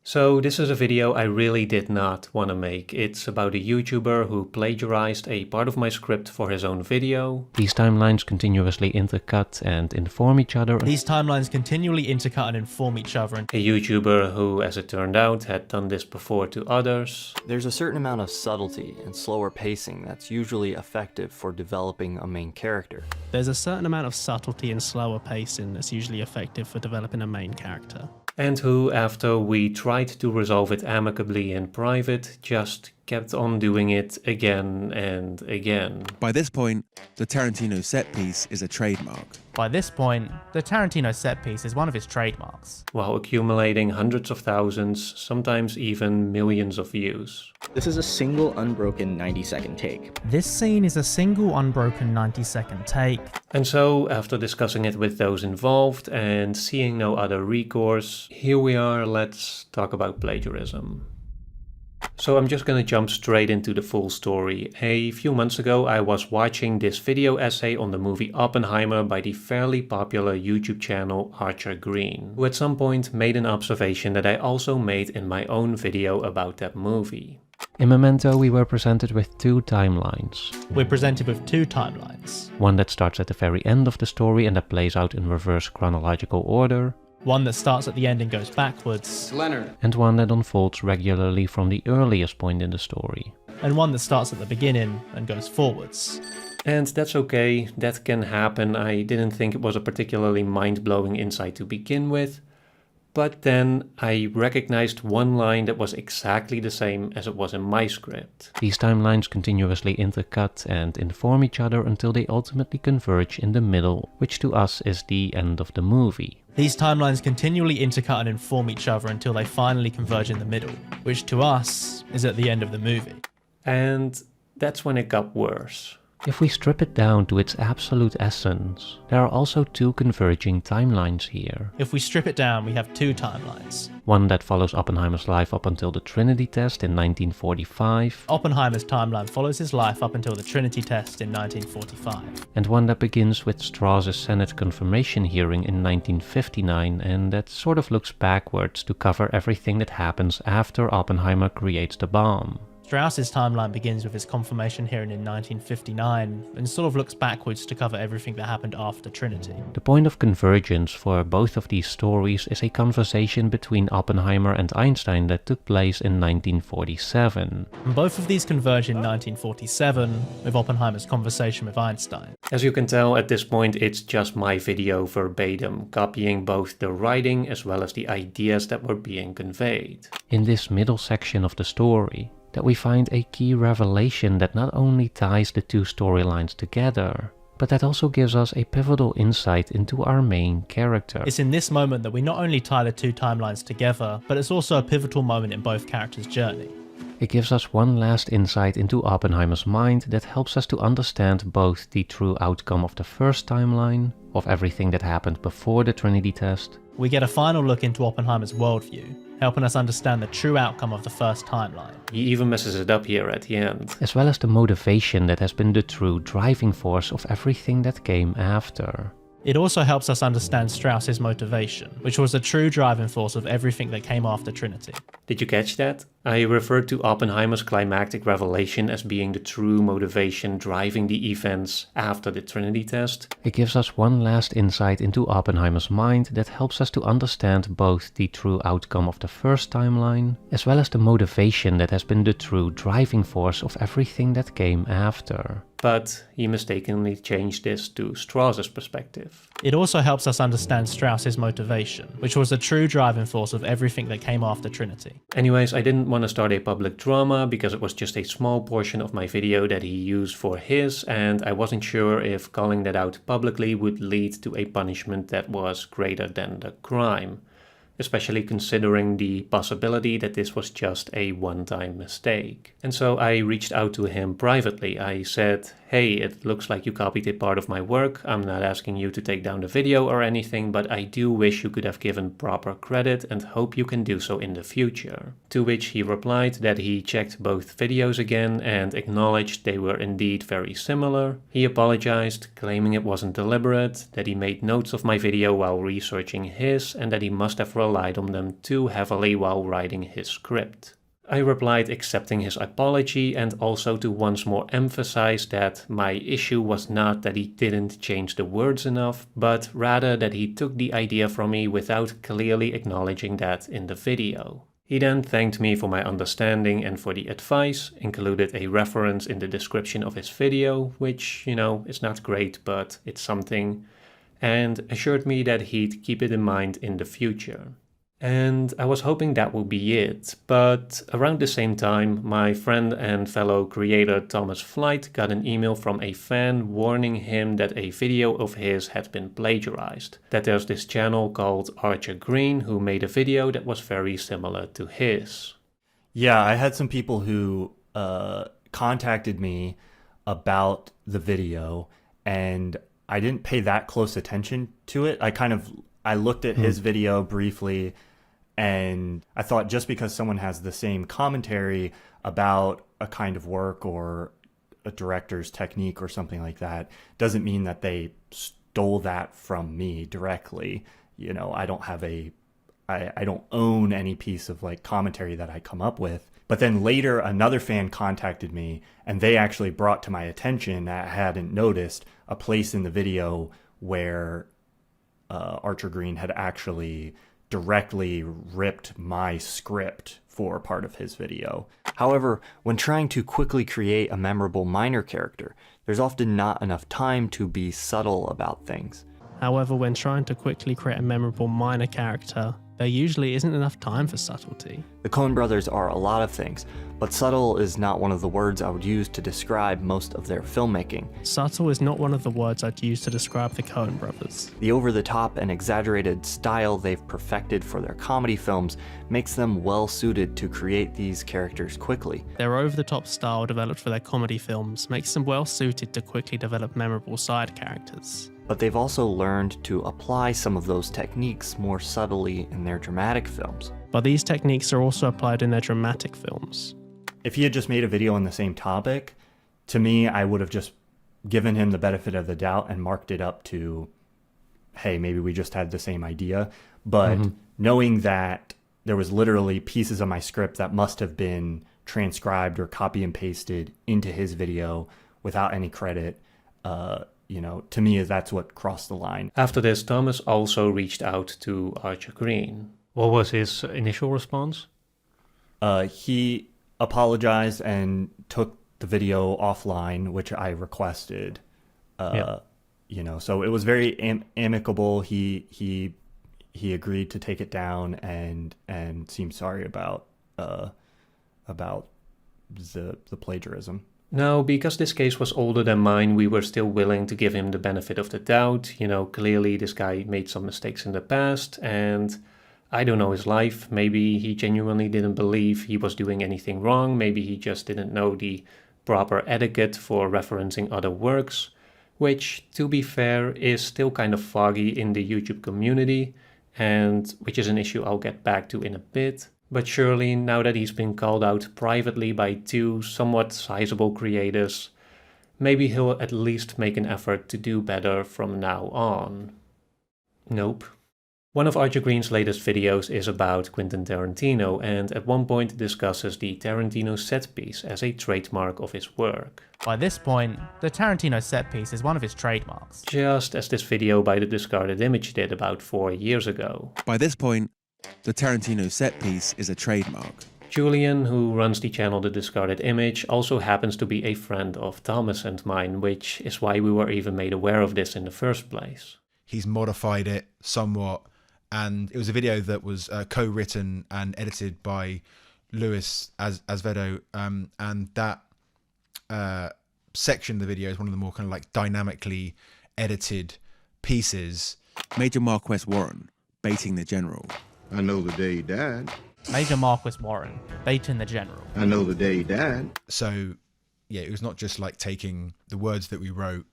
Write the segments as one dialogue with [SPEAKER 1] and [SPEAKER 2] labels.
[SPEAKER 1] So this is a video I really did not want to make. It's about a YouTuber who plagiarized a part of my script for his own video. These timelines continuously intercut and inform each other. A YouTuber who, as it turned out, had done this before to others.
[SPEAKER 2] There's a certain amount of subtlety and slower pacing that's usually effective for developing a main character.
[SPEAKER 1] And who, after we tried to resolve it amicably in private, just kept on doing it again and again.
[SPEAKER 3] By this point, the Tarantino set piece is a trademark.
[SPEAKER 4] one of his trademarks.
[SPEAKER 1] While accumulating hundreds of thousands, sometimes even millions of views.
[SPEAKER 5] This is a single unbroken 90-second take.
[SPEAKER 4] This scene is a single unbroken 90-second take.
[SPEAKER 1] And so, after discussing it with those involved and seeing no other recourse, here we are, let's talk about plagiarism. So I'm just gonna jump straight into the full story. A few months ago I was watching this video essay on the movie Oppenheimer by the fairly popular YouTube channel Archer Green, who at some point made an observation that I also made in my own video about that movie. In Memento we were presented with two timelines. One that starts at the very end of the story and that plays out in reverse chronological order.
[SPEAKER 4] One that starts at the end and goes backwards.
[SPEAKER 1] And one that unfolds regularly from the earliest point in the story.
[SPEAKER 4] And one that starts at the beginning and goes forwards.
[SPEAKER 1] And that's okay, that can happen. I didn't think it was a particularly mind-blowing insight to begin with. But then I recognized one line that was exactly the same as it was in my script. These timelines continuously intercut and inform each other until they ultimately converge in the middle, which to us is the end of the movie.
[SPEAKER 4] These timelines continually intercut and inform each other until they finally converge in the middle, which to us is at the end of the movie.
[SPEAKER 1] And that's when it got worse. If we strip it down to its absolute essence, there are also two converging timelines here.
[SPEAKER 4] If we strip it down, we have two timelines.
[SPEAKER 1] One that follows Oppenheimer's life up until the Trinity test in 1945.
[SPEAKER 4] Oppenheimer's timeline follows his life up until the Trinity test in 1945.
[SPEAKER 1] And one that begins with Strauss's Senate confirmation hearing in 1959 and that sort of looks backwards to cover everything that happens after Oppenheimer creates the bomb.
[SPEAKER 4] Strauss's timeline begins with his confirmation hearing in 1959 and sort of looks backwards to cover everything that happened after Trinity.
[SPEAKER 1] The point of convergence for both of these stories is a conversation between Oppenheimer and Einstein that took place in 1947.
[SPEAKER 4] And both of these converge in 1947 with Oppenheimer's conversation with Einstein.
[SPEAKER 1] As you can tell, at this point it's just my video verbatim, copying both the writing as well as the ideas that were being conveyed. In this middle section of the story, that we find a key revelation that not only ties the two storylines together, but that also gives us a pivotal insight into our main character.
[SPEAKER 4] It's in this moment that we not only tie the two timelines together, but it's also a pivotal moment in both characters' journey.
[SPEAKER 1] It gives us one last insight into Oppenheimer's mind that helps us to understand both the true outcome of the first timeline, of everything that happened before the Trinity test.
[SPEAKER 4] We get a final look into Oppenheimer's worldview, helping us understand the true outcome of the first timeline.
[SPEAKER 1] He even messes it up here at the end. As well as the motivation that has been the true driving force of everything that came after.
[SPEAKER 4] It also helps us understand Strauss's motivation, which was the true driving force of everything that came after Trinity.
[SPEAKER 1] Did you catch that? I referred to Oppenheimer's climactic revelation as being the true motivation driving the events after the Trinity test. It gives us one last insight into Oppenheimer's mind that helps us to understand both the true outcome of the first timeline, as well as the motivation that has been the true driving force of everything that came after. But he mistakenly changed this to Strauss's perspective.
[SPEAKER 4] It also helps us understand Strauss's motivation, which was the true driving force of everything that came after Trinity.
[SPEAKER 1] Anyways, I didn't want to start a public drama because it was just a small portion of my video that he used for his, and I wasn't sure if calling that out publicly would lead to a punishment that was greater than the crime. Especially considering the possibility that this was just a one-time mistake. And so I reached out to him privately. I said, hey, it looks like you copied a part of my work. I'm not asking you to take down the video or anything, but I do wish you could have given proper credit and hope you can do so in the future. To which he replied that he checked both videos again and acknowledged they were indeed very similar. He apologized, claiming it wasn't deliberate, that he made notes of my video while researching his, and that he must have relied on them too heavily while writing his script. I replied accepting his apology and also to once more emphasize that my issue was not that he didn't change the words enough, but rather that he took the idea from me without clearly acknowledging that in the video. He then thanked me for my understanding and for the advice, included a reference in the description of his video, which, is not great, but it's something, and assured me that he'd keep it in mind in the future. And I was hoping that would be it, but around the same time, my friend and fellow creator Thomas Flight got an email from a fan warning him that a video of his had been plagiarized. That there's this channel called Archer Green who made a video that was very similar to his.
[SPEAKER 2] Yeah, I had some people who contacted me about the video, and I didn't pay that close attention to it. I looked at his video briefly, and I thought just because someone has the same commentary about a kind of work or a director's technique or something like that doesn't mean that they stole that from me directly. I don't own any piece of commentary that I come up with. But then later another fan contacted me, and they actually brought to my attention that I hadn't noticed a place in the video where Archer Green had actually directly ripped my script for part of his video. However, when trying to quickly create a memorable minor character, there's often not enough time to be subtle about things.
[SPEAKER 4] However, when trying to quickly create a memorable minor character, there usually isn't enough time for subtlety.
[SPEAKER 2] The Coen brothers are a lot of things, but subtle is not one of the words I would use to describe most of their filmmaking.
[SPEAKER 4] Subtle is not one of the words I'd use to describe the Coen brothers.
[SPEAKER 2] The over-the-top and exaggerated style they've perfected for their comedy films makes them well-suited to create these characters quickly.
[SPEAKER 4] Their over-the-top style developed for their comedy films makes them well-suited to quickly develop memorable side characters.
[SPEAKER 2] But they've also learned to apply some of those techniques more subtly in their dramatic films.
[SPEAKER 4] But these techniques are also applied in their dramatic films.
[SPEAKER 2] If he had just made a video on the same topic, to me, I would have just given him the benefit of the doubt and marked it up to, hey, maybe we just had the same idea. But knowing that there was literally pieces of my script that must have been transcribed or copy and pasted into his video without any credit, to me, that's what crossed the line.
[SPEAKER 1] After this, Thomas also reached out to Archer Green. What was his initial response?
[SPEAKER 2] He apologized and took the video offline, which I requested. So it was very amicable. He agreed to take it down and seemed sorry about the plagiarism.
[SPEAKER 1] Now, because this case was older than mine, we were still willing to give him the benefit of the doubt. Clearly this guy made some mistakes in the past, and I don't know his life. Maybe he genuinely didn't believe he was doing anything wrong. Maybe he just didn't know the proper etiquette for referencing other works, which, to be fair, is still kind of foggy in the YouTube community, and which is an issue I'll get back to in a bit. But surely, now that he's been called out privately by two somewhat sizable creators, maybe he'll at least make an effort to do better from now on. Nope. One of Archer Green's latest videos is about Quentin Tarantino, and at one point discusses the Tarantino set piece as a trademark of his work.
[SPEAKER 6] By this point, the Tarantino set piece is one of his trademarks.
[SPEAKER 1] Just as this video by The Discarded Image did about 4 years ago.
[SPEAKER 3] By this point, the Tarantino set piece is a trademark.
[SPEAKER 1] Julian, who runs the channel The Discarded Image, also happens to be a friend of Thomas and mine, which is why we were even made aware of this in the first place.
[SPEAKER 7] He's modified it somewhat, and it was a video that was co-written and edited by Luis Azevedo, and that section of the video is one of the more kind of like dynamically edited pieces.
[SPEAKER 3] Major Marquess Warren, baiting the general.
[SPEAKER 8] I know the day he died.
[SPEAKER 6] Major Marquess Warren, baiting the general.
[SPEAKER 8] I know the day he died.
[SPEAKER 7] So, it was not just like taking the words that we wrote,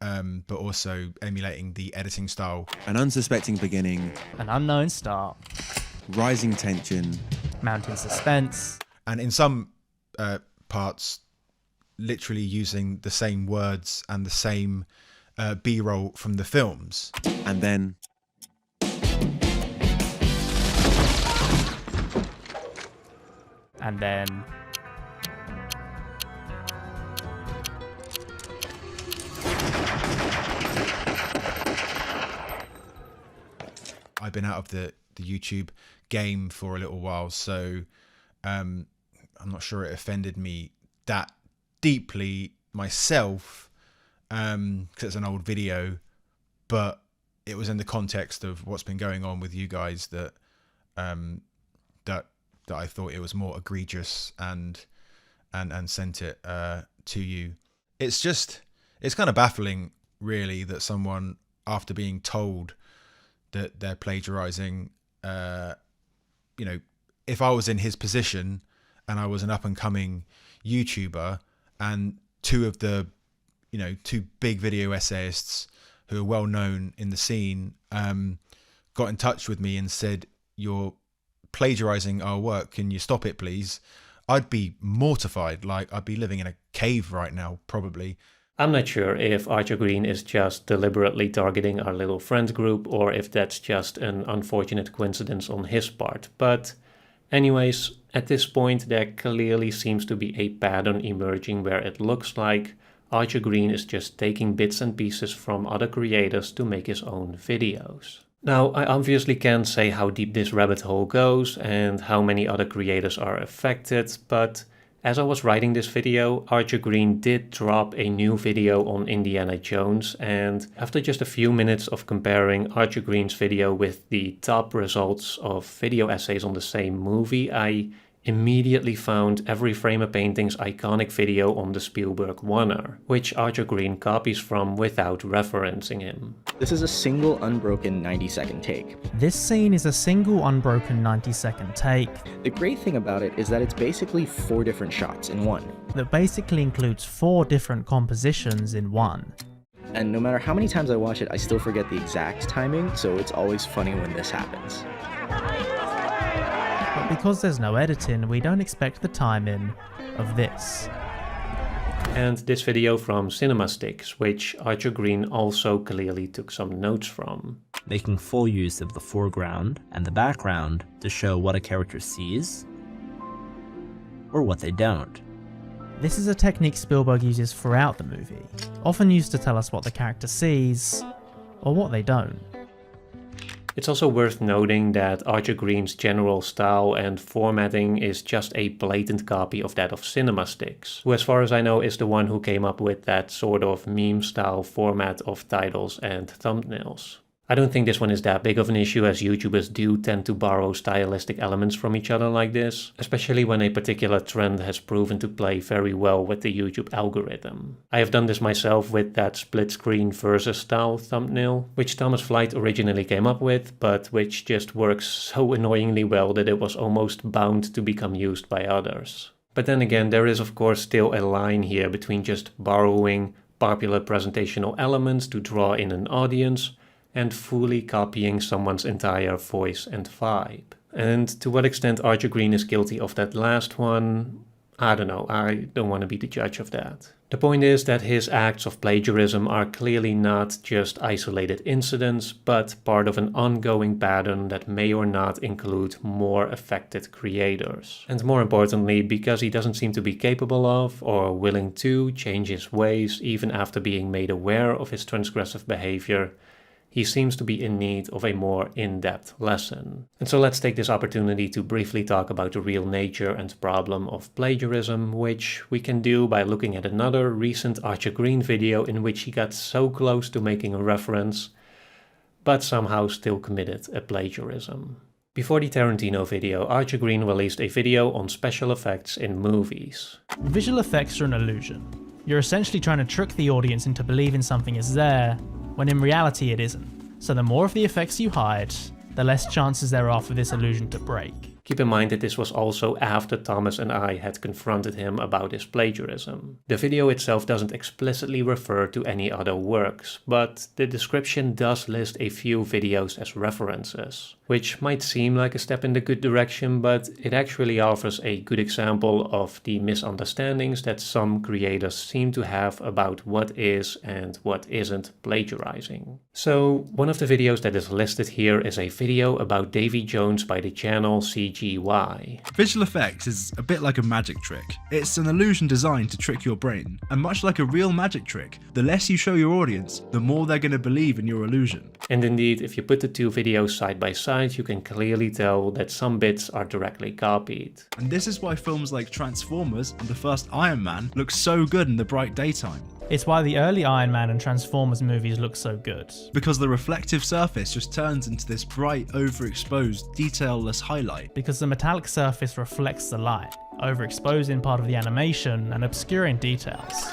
[SPEAKER 7] but also emulating the editing style.
[SPEAKER 3] An unsuspecting beginning,
[SPEAKER 6] An unknown start,
[SPEAKER 3] rising tension,
[SPEAKER 6] mounting suspense,
[SPEAKER 7] and in some parts, literally using the same words and the same B-roll from the films.
[SPEAKER 3] and then
[SPEAKER 6] and then
[SPEAKER 7] I've been out of the YouTube game for a little while, so I'm not sure it offended me that deeply myself, because it's an old video, but it was in the context of what's been going on with you guys that that I thought it was more egregious and sent it to you. It's kind of baffling, really, that someone, after being told that they're plagiarizing, if I was in his position and I was an up and coming YouTuber, and two big video essayists who are well known in the scene got in touch with me and said, "You're plagiarizing our work, can you stop it please?" I'd be mortified. Like, I'd be living in a cave right now, probably.
[SPEAKER 1] I'm not sure if Archer Green is just deliberately targeting our little friend group or if that's just an unfortunate coincidence on his part. But anyways, at this point there clearly seems to be a pattern emerging where it looks like Archer Green is just taking bits and pieces from other creators to make his own videos. Now, I obviously can't say how deep this rabbit hole goes and how many other creators are affected, but as I was writing this video, Archer Green did drop a new video on Indiana Jones, and after just a few minutes of comparing Archer Green's video with the top results of video essays on the same movie, I immediately found Every Frame a Painting's iconic video on the Spielberg Oneer, which Archer Green copies from without referencing him.
[SPEAKER 5] This is a single unbroken 90-second take.
[SPEAKER 4] This scene is a single unbroken 90-second take
[SPEAKER 5] The great thing about it is that it's basically 4 different shots in one.
[SPEAKER 4] that basically includes 4 different compositions in one.
[SPEAKER 5] And no matter how many times I watch it, I still forget the exact timing, so it's always funny when this happens.
[SPEAKER 4] But because there's no editing, we don't expect the timing of this.
[SPEAKER 1] And this video from CinemaSticks, which Archer Green also clearly took some notes from.
[SPEAKER 8] Making full use of the foreground and the background to show what a character sees or what they don't.
[SPEAKER 4] This is a technique Spielberg uses throughout the movie, often used to tell us what the character sees or what they don't.
[SPEAKER 1] It's also worth noting that Archer Green's general style and formatting is just a blatant copy of that of CinemaSticks, who as far as I know is the one who came up with that sort of meme-style format of titles and thumbnails. I don't think this one is that big of an issue, as YouTubers do tend to borrow stylistic elements from each other like this, especially when a particular trend has proven to play very well with the YouTube algorithm. I have done this myself with that split screen versus style thumbnail, which Thomas Flight originally came up with, but which just works so annoyingly well that it was almost bound to become used by others. But then again, there is of course still a line here between just borrowing popular presentational elements to draw in an audience and fully copying someone's entire voice and vibe. And to what extent Archer Green is guilty of that last one, I don't know, I don't want to be the judge of that. The point is that his acts of plagiarism are clearly not just isolated incidents, but part of an ongoing pattern that may or not include more affected creators. And more importantly, because he doesn't seem to be capable of or willing to change his ways even after being made aware of his transgressive behavior, he seems to be in need of a more in-depth lesson. And so let's take this opportunity to briefly talk about the real nature and problem of plagiarism, which we can do by looking at another recent Archer Green video in which he got so close to making a reference, but somehow still committed a plagiarism. Before the Tarantino video, Archer Green released a video on special effects in movies.
[SPEAKER 4] Visual effects are an illusion. You're essentially trying to trick the audience into believing something is there, when in reality it isn't. So the more of the effects you hide, the less chances there are for this illusion to break.
[SPEAKER 1] Keep in mind that this was also after Thomas and I had confronted him about his plagiarism. The video itself doesn't explicitly refer to any other works, but the description does list a few videos as references, which might seem like a step in the good direction, but it actually offers a good example of the misunderstandings that some creators seem to have about what is and what isn't plagiarizing. So one of the videos that is listed here is a video about Davy Jones by the channel CGY.
[SPEAKER 9] Visual effects is a bit like a magic trick. It's an illusion designed to trick your brain, and much like a real magic trick, the less you show your audience, the more they're going to believe in your illusion.
[SPEAKER 1] And indeed, if you put the two videos side by side, you can clearly tell that some bits are directly copied.
[SPEAKER 9] And this is why films like Transformers and the first Iron Man look so good in the bright daytime.
[SPEAKER 4] It's why the early Iron Man and Transformers movies look so good.
[SPEAKER 9] Because the reflective surface just turns into this bright, overexposed, detailless highlight.
[SPEAKER 4] Because the metallic surface reflects the light, overexposing part of the animation and obscuring details.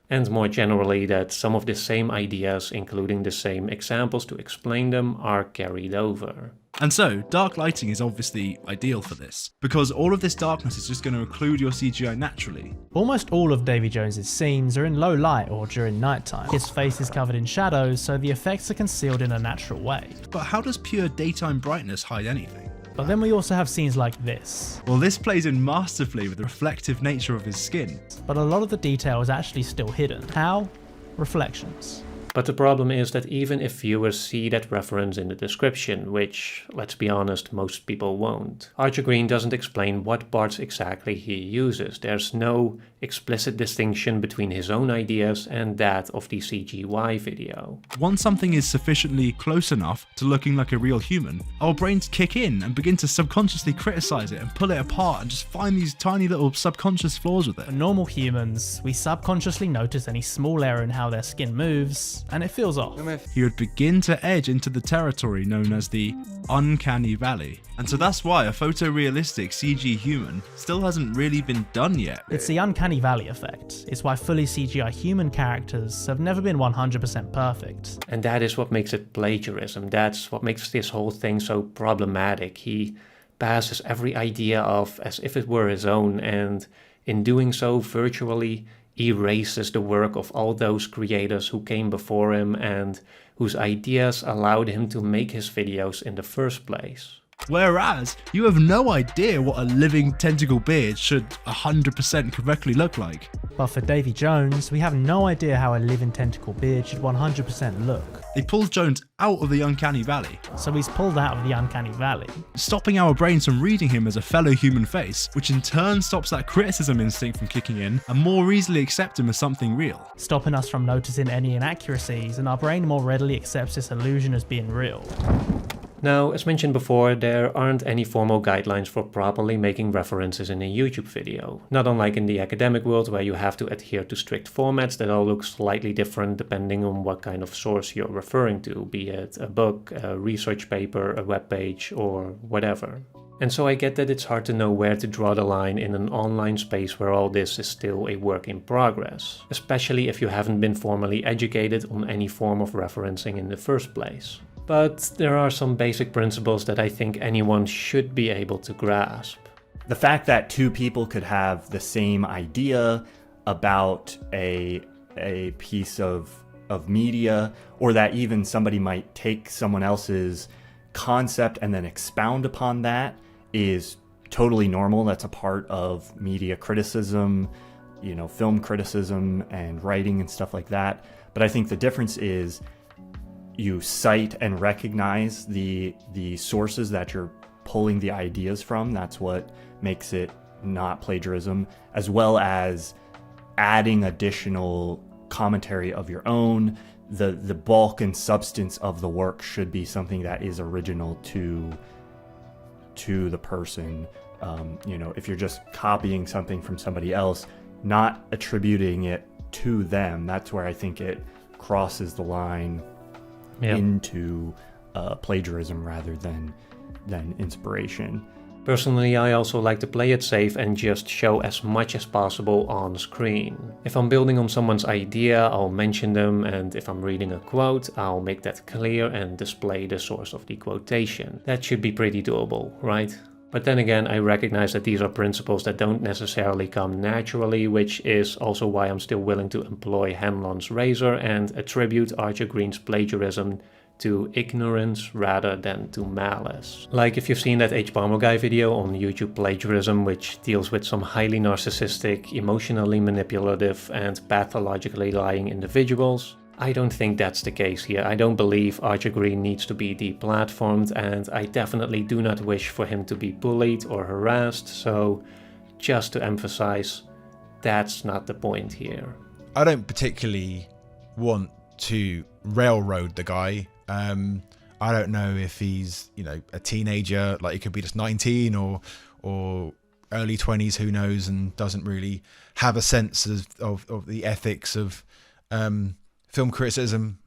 [SPEAKER 1] And more generally, that some of the same ideas, including the same examples to explain them, are carried over.
[SPEAKER 9] And so, dark lighting is obviously ideal for this, because all of this darkness is just going to occlude your CGI naturally.
[SPEAKER 4] Almost all of Davy Jones's scenes are in low light or during nighttime. His face is covered in shadows, so the effects are concealed in a natural way.
[SPEAKER 9] But how does pure daytime brightness hide anything?
[SPEAKER 4] But then we also have scenes like this.
[SPEAKER 9] Well, this plays in masterfully with the reflective nature of his skin.
[SPEAKER 4] But a lot of the detail is actually still hidden. How? Reflections.
[SPEAKER 1] But the problem is that even if viewers see that reference in the description, which, let's be honest, most people won't, Archer Green doesn't explain what parts exactly he uses. There's no explicit distinction between his own ideas and that of the CGY video.
[SPEAKER 9] Once something is sufficiently close enough to looking like a real human, our brains kick in and begin to subconsciously criticize it and pull it apart and just find these tiny little subconscious flaws with it.
[SPEAKER 4] For normal humans, we subconsciously notice any small error in how their skin moves, and it feels off.
[SPEAKER 9] He would begin to edge into the territory known as the uncanny valley. And so that's why a photorealistic CG human still hasn't really been done yet.
[SPEAKER 4] It's the uncanny valley effect. It's why fully CGI human characters have never been 100% perfect.
[SPEAKER 1] And that is what makes it plagiarism. That's what makes this whole thing so problematic. He passes every idea off as if it were his own, and in doing so virtually erases the work of all those creators who came before him and whose ideas allowed him to make his videos in the first place.
[SPEAKER 9] Whereas, you have no idea what a living tentacle beard should 100% correctly look like.
[SPEAKER 4] But for Davy Jones, we have no idea how a living tentacle beard should 100% look.
[SPEAKER 9] They pulled Jones out of the uncanny valley,
[SPEAKER 4] So he's pulled out of the uncanny valley.
[SPEAKER 9] stopping our brains from reading him as a fellow human face, which in turn stops that criticism instinct from kicking in and more easily accept him as something real.
[SPEAKER 4] Stopping us from noticing any inaccuracies, and our brain more readily accepts this illusion as being real.
[SPEAKER 1] Now, as mentioned before, there aren't any formal guidelines for properly making references in a YouTube video. Not unlike in the academic world, where you have to adhere to strict formats that all look slightly different depending on what kind of source you're referring to, be it a book, a research paper, a web page, or whatever. And so I get that it's hard to know where to draw the line in an online space where all this is still a work in progress, especially if you haven't been formally educated on any form of referencing in the first place. But there are some basic principles that I think anyone should be able to grasp.
[SPEAKER 2] The fact that two people could have the same idea about a piece of media, or that even somebody might take someone else's concept and then expound upon that, is totally normal. That's a part of media criticism, film criticism and writing and stuff like that. But I think the difference is you cite and recognize the sources that you're pulling the ideas from. That's what makes it not plagiarism, as well as adding additional commentary of your own. The bulk and substance of the work should be something that is original to the person. If you're just copying something from somebody else, not attributing it to them, that's where I think it crosses the line into plagiarism rather than inspiration.
[SPEAKER 1] Personally, I also like to play it safe and just show as much as possible on screen. If I'm building on someone's idea, I'll mention them, and if I'm reading a quote, I'll make that clear and display the source of the quotation. That should be pretty doable, right? But then again, I recognize that these are principles that don't necessarily come naturally, which is also why I'm still willing to employ Hanlon's razor and attribute Archer Green's plagiarism to ignorance rather than to malice. Like if you've seen that H. Bomber Guy video on YouTube Plagiarism, which deals with some highly narcissistic, emotionally manipulative and pathologically lying individuals, I don't think that's the case here. I don't believe Archer Green needs to be deplatformed, and I definitely do not wish for him to be bullied or harassed, so just to emphasize, that's not the point here.
[SPEAKER 7] I don't particularly want to railroad the guy. I don't know if he's, a teenager, like he could be just 19 or early 20s, who knows, and doesn't really have a sense of the ethics of film criticism,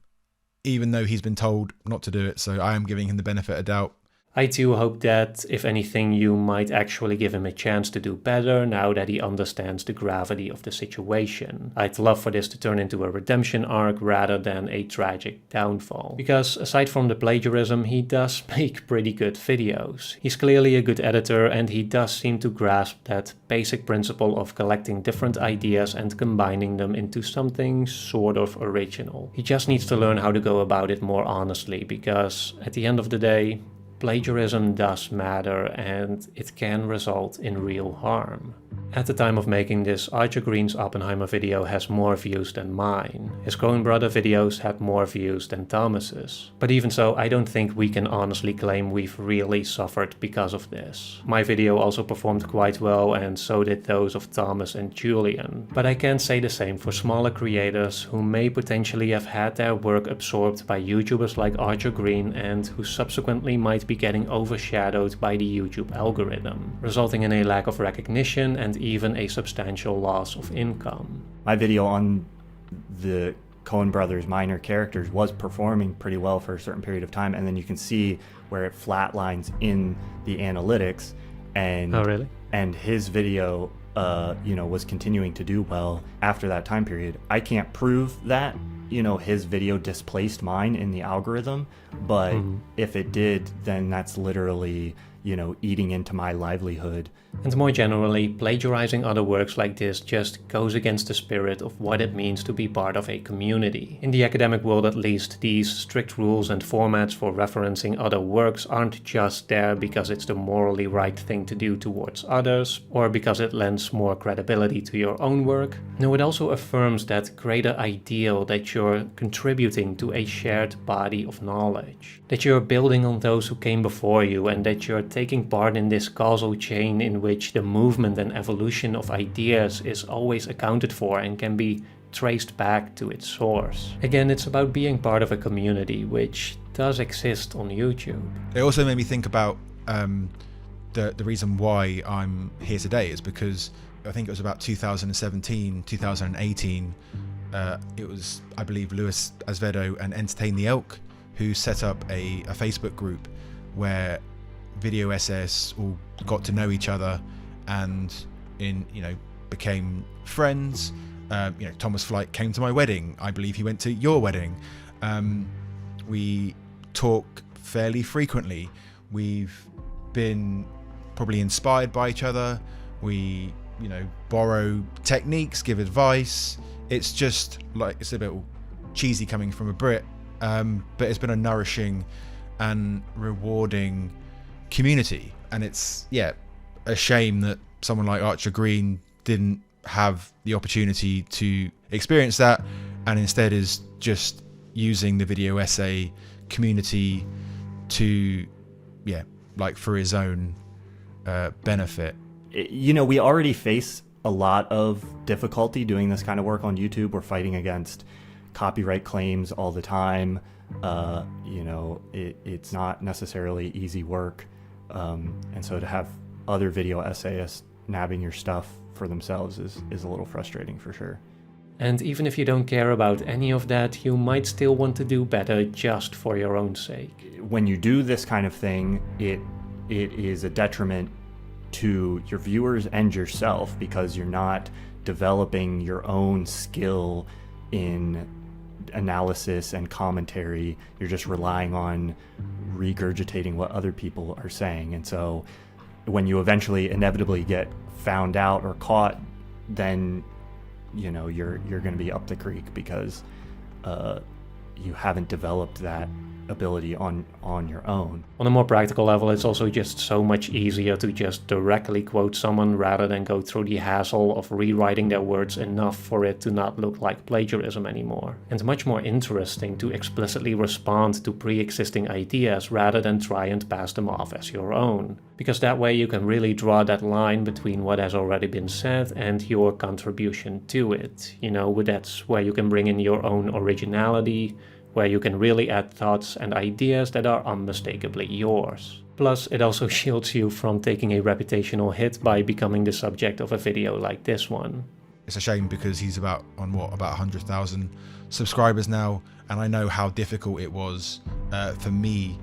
[SPEAKER 7] even though he's been told not to do it. So I am giving him the benefit of doubt.
[SPEAKER 1] I too hope that, if anything, you might actually give him a chance to do better now that he understands the gravity of the situation. I'd love for this to turn into a redemption arc rather than a tragic downfall. Because aside from the plagiarism, he does make pretty good videos. He's clearly a good editor, and he does seem to grasp that basic principle of collecting different ideas and combining them into something sort of original. He just needs to learn how to go about it more honestly, because at the end of the day, plagiarism does matter, and it can result in real harm. At the time of making this, Archer Green's Oppenheimer video has more views than mine. His Coen Brother videos had more views than Thomas's. But even so, I don't think we can honestly claim we've really suffered because of this. My video also performed quite well, and so did those of Thomas and Julian. But I can't say the same for smaller creators who may potentially have had their work absorbed by YouTubers like Archer Green, and who subsequently might be getting overshadowed by the YouTube algorithm, resulting in a lack of recognition and even a substantial loss of income.
[SPEAKER 2] My video on the Coen brothers' minor characters was performing pretty well for a certain period of time, and then you can see where it flatlines in the analytics, and
[SPEAKER 1] oh really?
[SPEAKER 2] And his video was continuing to do well after that time period. I can't prove that his video displaced mine in the algorithm, but if it did, then that's literally eating into my livelihood.
[SPEAKER 1] And more generally, plagiarizing other works like this just goes against the spirit of what it means to be part of a community. In the academic world at least, these strict rules and formats for referencing other works aren't just there because it's the morally right thing to do towards others, or because it lends more credibility to your own work. No, it also affirms that greater ideal that you're contributing to a shared body of knowledge, that you're building on those who came before you, and that you're taking part in this causal chain in which the movement and evolution of ideas is always accounted for and can be traced back to its source. Again, it's about being part of a community, which does exist on YouTube.
[SPEAKER 7] It also made me think about the reason why I'm here today is because I think it was about 2017, 2018. It was, I believe, Luis Azevedo and Entertain the Elk who set up a Facebook group where video essayists all got to know each other and became friends. Thomas Flight came to my wedding. I believe he went to your wedding. We talk fairly frequently. We've been probably inspired by each other. We, borrow techniques, give advice. It's just like, it's a bit cheesy coming from a Brit, but it's been a nourishing and rewarding community. And it's a shame that someone like Archer Green didn't have the opportunity to experience that, and instead is just using the video essay community to for his own benefit.
[SPEAKER 2] We already face a lot of difficulty doing this kind of work on YouTube. We're fighting against copyright claims all the time. It's not necessarily easy work. And so to have other video essayists nabbing your stuff for themselves is a little frustrating for sure.
[SPEAKER 1] And even if you don't care about any of that, you might still want to do better just for your own sake.
[SPEAKER 2] When you do this kind of thing, it is a detriment to your viewers and yourself, because you're not developing your own skill in analysis and commentary. You're just relying on regurgitating what other people are saying. And so when you eventually inevitably get found out or caught, then you're going to be up the creek because you haven't developed that ability on your own.
[SPEAKER 1] On a more practical level, it's also just so much easier to just directly quote someone rather than go through the hassle of rewriting their words enough for it to not look like plagiarism anymore. And much more interesting to explicitly respond to pre-existing ideas rather than try and pass them off as your own. Because that way you can really draw that line between what has already been said and your contribution to it. That's where you can bring in your own originality, where you can really add thoughts and ideas that are unmistakably yours. Plus, it also shields you from taking a reputational hit by becoming the subject of a video like this one.
[SPEAKER 7] It's a shame because he's about 100,000 subscribers now, and I know how difficult it was for me.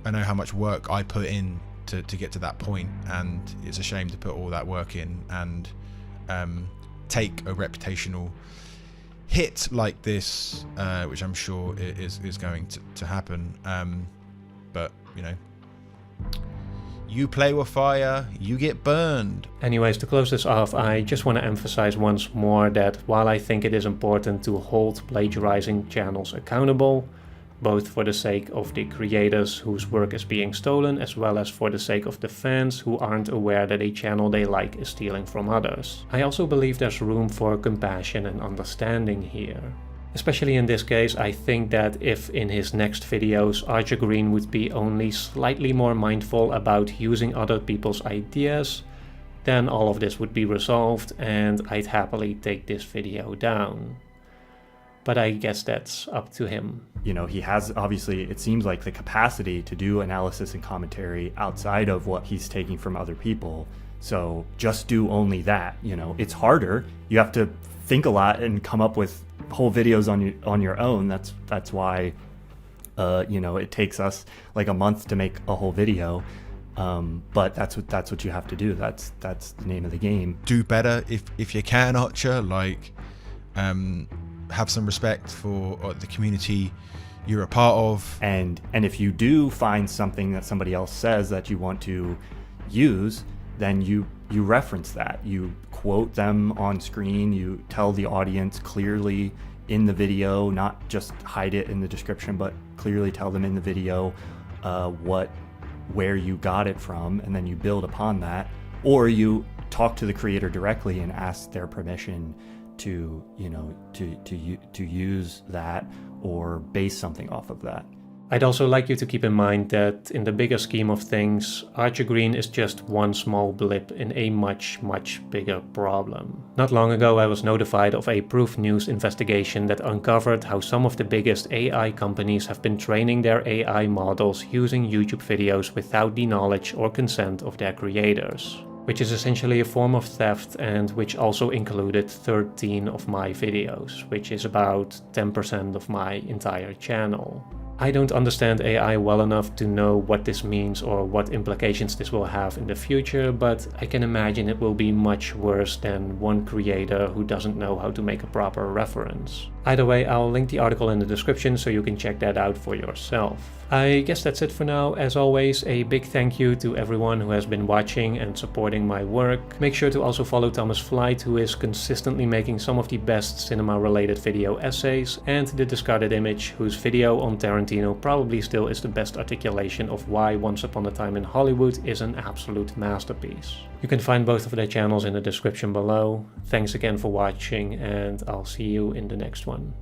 [SPEAKER 7] I know how much work I put in to get to that point, and it's a shame to put all that work in and take a reputational hit like this, which I'm sure is going to happen. But you play with fire, you get burned.
[SPEAKER 1] Anyways, to close this off, I just want to emphasize once more that while I think it is important to hold plagiarizing channels accountable, both for the sake of the creators whose work is being stolen, as well as for the sake of the fans who aren't aware that a channel they like is stealing from others, I also believe there's room for compassion and understanding here. Especially in this case, I think that if in his next videos Archer Green would be only slightly more mindful about using other people's ideas, then all of this would be resolved and I'd happily take this video down. But I guess that's up to him.
[SPEAKER 2] He has, obviously, it seems like the capacity to do analysis and commentary outside of what he's taking from other people. So just do only that. It's harder. You have to think a lot and come up with whole videos on your own. That's why it takes us like a month to make a whole video. But that's what you have to do. That's the name of the game.
[SPEAKER 7] Do better if you can, Archer. Have some respect for the community you're a part of.
[SPEAKER 2] And if you do find something that somebody else says that you want to use, then you reference that. You quote them on screen. You tell the audience clearly in the video, not just hide it in the description, but clearly tell them in the video where you got it from, and then you build upon that. Or you talk to the creator directly and ask their permission to use that or base something off of that.
[SPEAKER 1] I'd also like you to keep in mind that in the bigger scheme of things, Archer Green is just one small blip in a much, much bigger problem. Not long ago I was notified of a Proof News investigation that uncovered how some of the biggest AI companies have been training their AI models using YouTube videos without the knowledge or consent of their creators, which is essentially a form of theft and which also included 13 of my videos, which is about 10% of my entire channel. I don't understand AI well enough to know what this means or what implications this will have in the future, but I can imagine it will be much worse than one creator who doesn't know how to make a proper reference. Either way, I'll link the article in the description so you can check that out for yourself. I guess that's it for now. As always, a big thank you to everyone who has been watching and supporting my work. Make sure to also follow Thomas Flight, who is consistently making some of the best cinema-related video essays, and The Discarded Image, whose video on Tarantino probably still is the best articulation of why Once Upon a Time in Hollywood is an absolute masterpiece. You can find both of their channels in the description below. Thanks again for watching, and I'll see you in the next one.